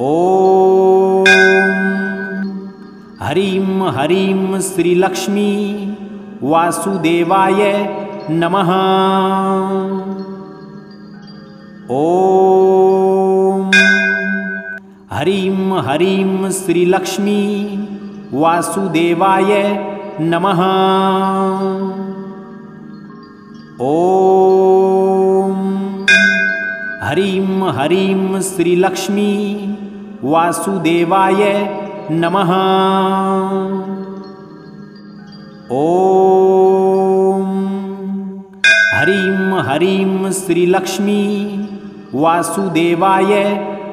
ॐ ह्रीं ह्रीं श्रीलक्ष्मी वासुदेवाय नमः। ॐ ह्रीं ह्रीं श्रीलक्ष्मी वासुदेवाय नमः। ॐ ह्रीं ह्रीं श्रीलक्ष्मी वासुदेवाय नमः। ॐ ह्रीं ह्रीं श्रीलक्ष्मी वासुदेवाय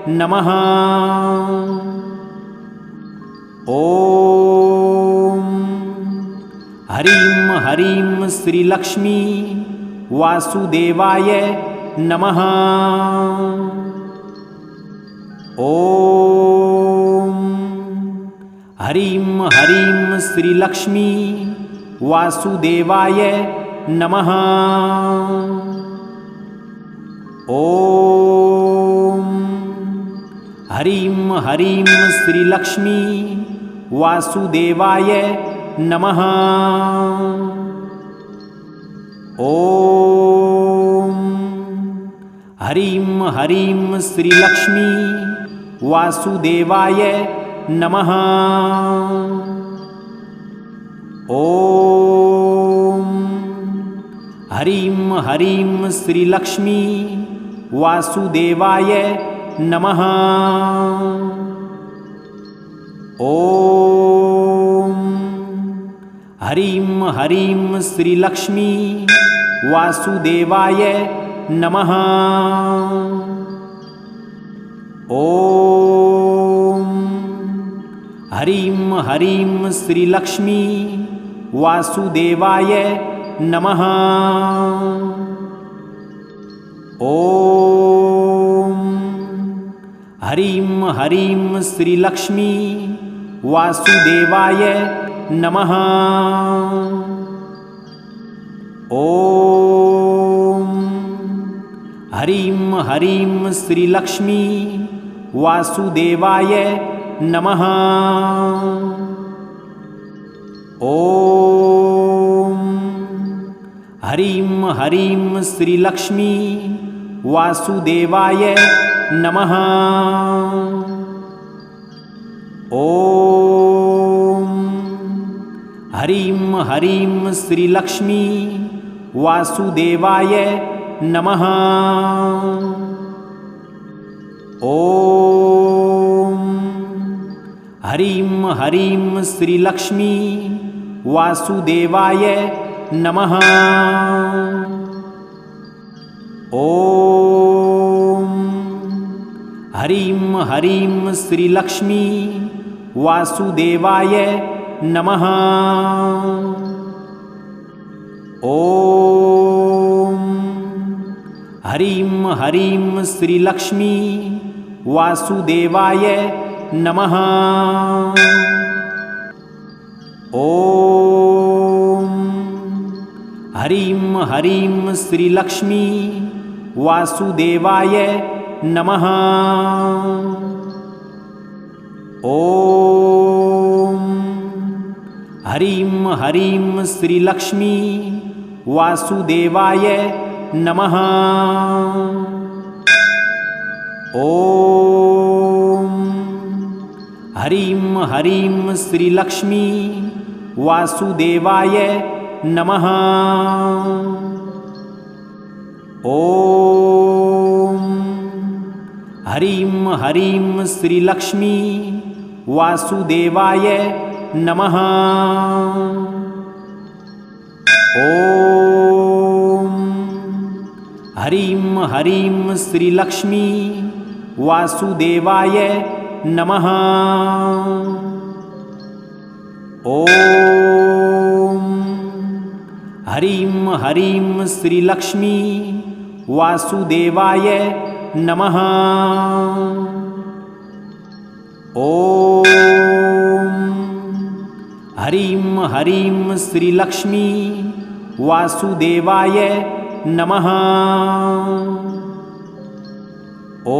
नमः। ॐ ह्रीं ह्रीं श्रीलक्ष्मी वासुदेवाय नमः। ॐ ह्रीं ह्रीं श्रीलक्ष्मी वासुदेवाय नमः। ॐ ह्रीं ह्रीं श्रीलक्ष्मी वासुदेवाय नमः। ॐ ह्रीं ह्रीं श्रीलक्ष्मी वासुदेवाय नमः। ॐ ह्रीं ह्रीं श्रीलक्ष्मी वासुदेवाय नमः। ॐ ह्रीं ह्रीं श्रीलक्ष्मी वासुदेवाय नमः। ॐ ह्रीं ह्रीं श्रीलक्ष्मी वासुदेवाय नमः। ॐ ह्रीं ह्रीं श्रीलक्ष्मी वासुदेवाय नमः। ॐ ह्रीं ह्रीं श्रीलक्ष्मी वासुदेवाय नमः। ॐ ह्रीं ह्रीं श्रीलक्ष्मी वासुदेवाय नमः। ॐ ह्रीं ह्रीं श्रीलक्ष्मी वासुदेवाय नमः। ॐ ह्रीं ह्रीं श्रीलक्ष्मी वासुदेवाय नमः। ॐ ह्रीं ह्रीं श्रीलक्ष्मी वासुदेवाय नमः। ॐ ह्रीं ह्रीं श्रीलक्ष्मी वासुदेवाय नमः। ॐ ह्रीं ह्रीं श्रीलक्ष्मी वासुदेवाय नमः। ॐ ह्रीं ह्रीं श्रीलक्ष्मी वासुदेवाय नमः। ॐ ह्रीं ह्रीं श्रीलक्ष्मी वासुदेवाय नमः। ॐ ह्रीं ह्रीं श्रीलक्ष्मी वासुदेवाय नमः। ॐ ह्रीं ह्रीं श्रीलक्ष्मी वासुदेवाय नमः। ॐ ह्रीं ह्रीं श्रीलक्ष्मी वासुदेवाय नमः। ॐ ह्रीं ह्रीं श्रीलक्ष्मी वासुदेवाय नमः। ॐ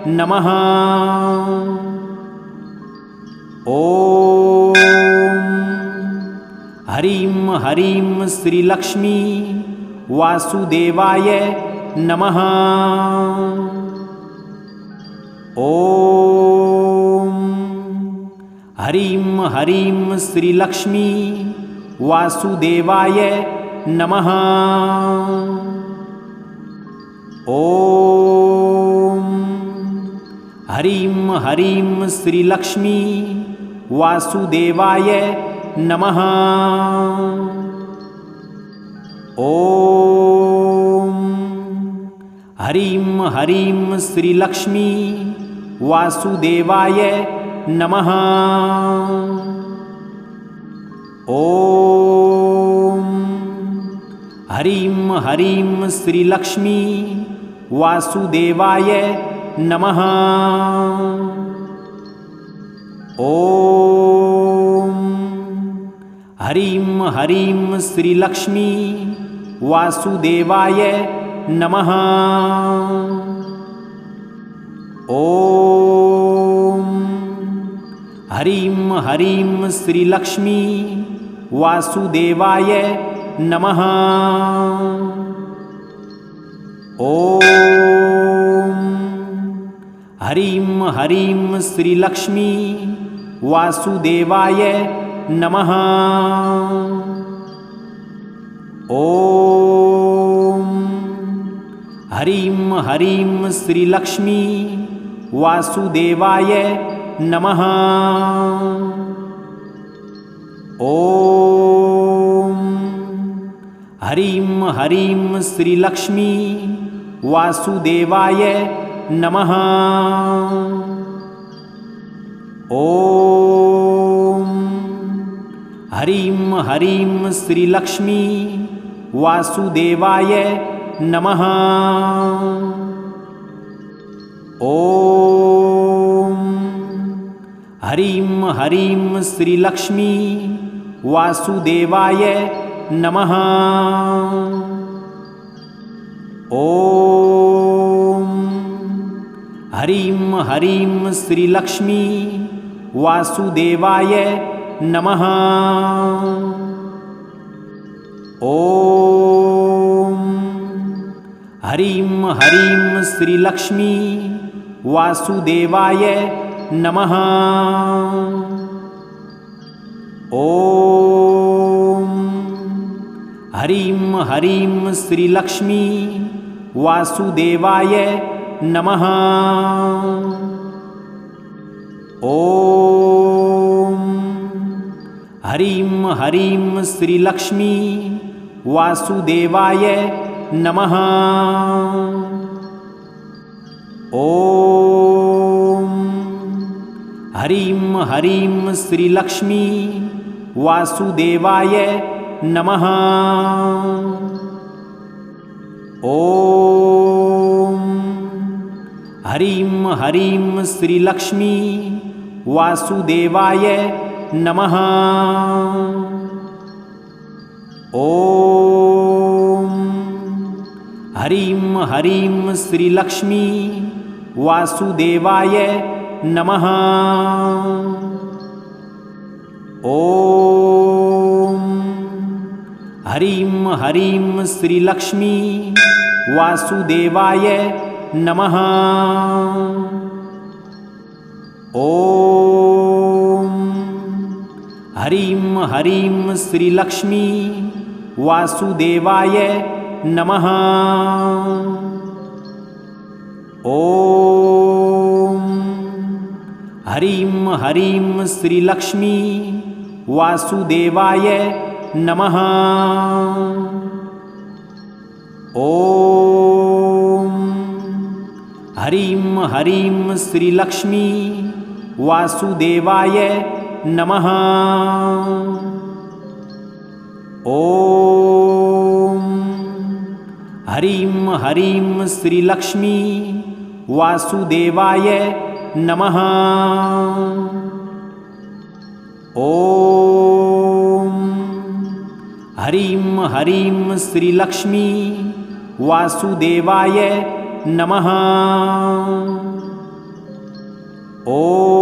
नमः। ॐ ह्रीं ह्रीं श्रीलक्ष्मी वासुदेवाय नमः। ॐ ह्रीं ह्रीं श्रीलक्ष्मी वासुदेवाय नमः। ॐ ह्रीं ह्रीं श्रीलक्ष्मी वासुदेवाय नमः। ॐ ह्रीं ह्रीं श्रीलक्ष्मी वासुदेवाय नमः। ॐ ह्रीं ह्रीं श्रीलक्ष्मी वासुदेवाय नमः। ॐ ह्रीं ह्रीं श्रीलक्ष्मी वासुदेवाय नमः। ॐ ह्रीं ह्रीं श्रीलक्ष्मी वासुदेवाय नमः। ॐ ह्रीं ह्रीं श्रीलक्ष्मी वासुदेवाय नमः। ॐ ह्रीं ह्रीं श्रीलक्ष्मी वासुदेवाय नमः। ॐ ह्रीं ह्रीं श्रीलक्ष्मी वासुदेवाय नमः। ॐ ह्रीं ह्रीं श्रीलक्ष्मी वासुदेवाय नमः। ॐ ह्रीं ह्रीं श्रीलक्ष्मी वासुदेवाय नमः। ॐ ह्रीं ह्रीं श्रीलक्ष्मी वासुदेवाय नमः। ॐ ह्रीं ह्रीं श्रीलक्ष्मी वासुदेवाय नमः। ॐ ह्रीं ह्रीं श्रीलक्ष्मी वासुदेवाय नमः। ॐ ह्रीं ह्रीं श्रीलक्ष्मी वासुदेवाय नमः। ॐ ह्रीं ह्रीं श्रीलक्ष्मी वासुदेवाय नमः। ॐ ह्रीं ह्रीं श्रीलक्ष्मी वासुदेवाय नमः। ॐ ह्रीं ह्रीं श्रीलक्ष्मी वासुदेवाय नमः। ॐ ह्रीं ह्रीं श्रीलक्ष्मी वासुदेवाय नमः। ॐ ह्रीं ह्रीं श्रीलक्ष्मी वासुदेवाय नमः। ॐ ह्रीं ह्रीं श्रीलक्ष्मी वासुदेवाय नमः। ॐ ह्रीं ह्रीं श्रीलक्ष्मी वासुदेवाय नमः। ॐ ह्रीं ह्रीं श्रीलक्ष्मी वासुदेवाय नमः। ॐ ह्रीं ह्रीं श्रीलक्ष्मी वासुदेवाय नमः। ॐ